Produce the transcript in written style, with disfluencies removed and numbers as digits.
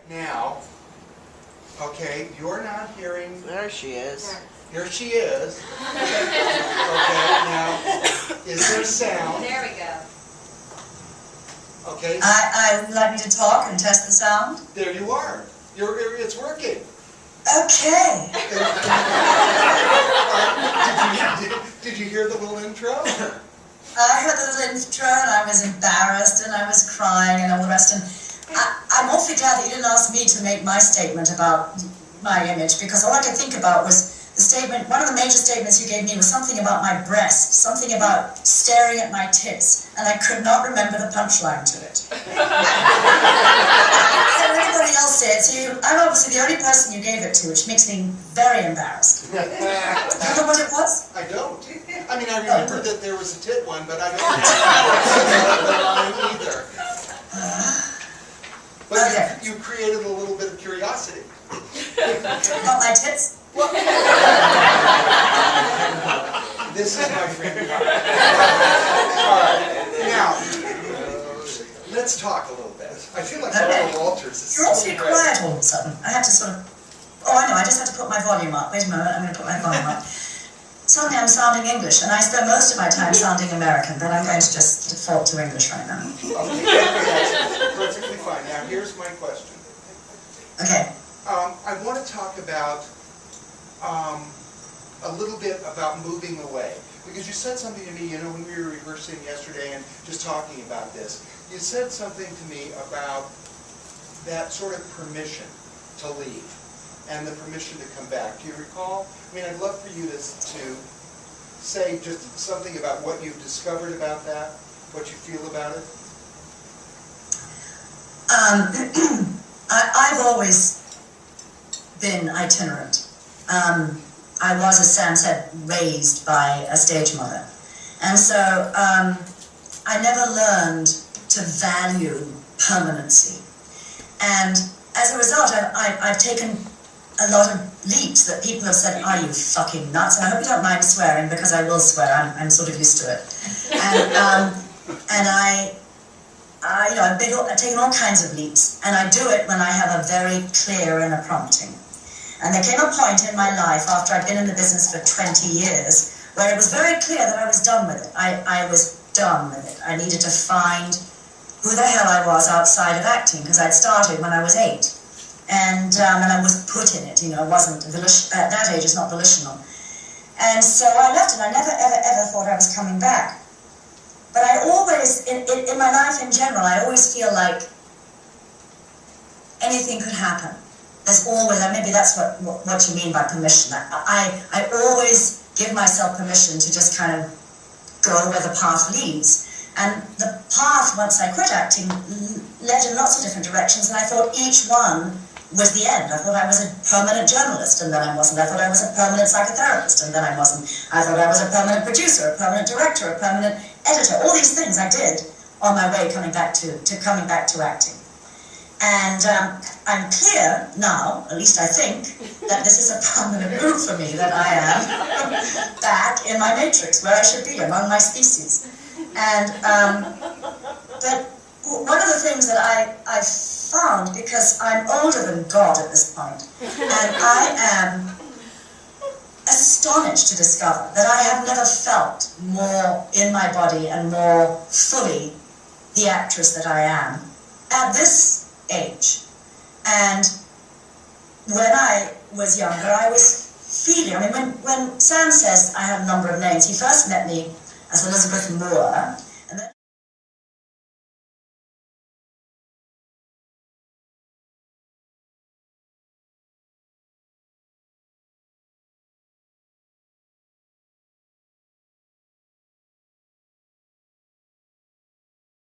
Now, okay, you're not hearing. There she is. Here she is. Okay, now, is there sound? There we go. Okay, I would like me to talk and test the sound. there you are. It's working. Okay. Did you hear the little intro? I heard the little intro and I was embarrassed and I was crying and all the rest. And I'm awfully glad that you didn't ask me to make my statement about my image, because all I could think about was the statement. One of the major statements you gave me was something about my breasts, something about staring at my tits, and I could not remember the punchline to it. So everybody else said, so I'm obviously the only person you gave it to, which makes me very embarrassed. Do you know what it was? I don't. I mean, I remember that there was a tit one, but I don't remember the line either. But Okay. you created a little bit of curiosity. About my tits? This is my favorite part. All right. Now, let's talk a little bit. I feel like Barbara Walters is You're so awfully great. quiet all of a sudden. I had to sort of... Oh, I know, I just had to put my volume up. Wait a moment, I'm going to put my volume up. Suddenly I'm sounding English, and I spend most of my time sounding American, but I'm going to just default to English right now. Okay, that's perfectly fine. Now, here's my question. Okay. I want to talk about a little bit about moving away. Because you said something to me, you know, when we were rehearsing yesterday and just talking about this. You said something to me about that sort of permission to leave and the permission to come back. Do you recall? I mean, I'd love for you to say just something about what you've discovered about that, what you feel about it. I've always been itinerant. I was, as Sam said, raised by a stage mother. And so I never learned to value permanency. And as a result, I've taken a lot of leaps that people have said, are you fucking nuts? And I hope you don't mind swearing, because I will swear. I'm sort of used to it. And I've taken all kinds of leaps, and I do it when I have a very clear inner prompting. And there came a point in my life after I'd been in the business for 20 years where it was very clear that I was done with it. I was done with it. I needed to find who the hell I was outside of acting, because I'd started when I was 8. And I was put in it, you know, it wasn't at that age, it's not volitional. And so I left, and I never, ever, ever thought I was coming back. But I always, in my life in general, I always feel like anything could happen. There's always, and maybe that's what you mean by permission. I always give myself permission to just kind of go where the path leads. And the path, once I quit acting, led in lots of different directions, and I thought each one was the end. I thought I was a permanent journalist, and then I wasn't. I thought I was a permanent psychotherapist, and then I wasn't. I thought I was a permanent producer, a permanent director, a permanent editor. All these things I did on my way coming back to acting. And I'm clear now, at least I think, that this is a permanent move for me, that I am back in my matrix, where I should be, among my species. And but one of the things that I found, because I'm older than God at this point, and I am astonished to discover that I have never felt more in my body and more fully the actress that I am at this age. And when I was younger, I was feeling, I mean, when Sam says I have a number of names, he first met me as Elizabeth Moore, and then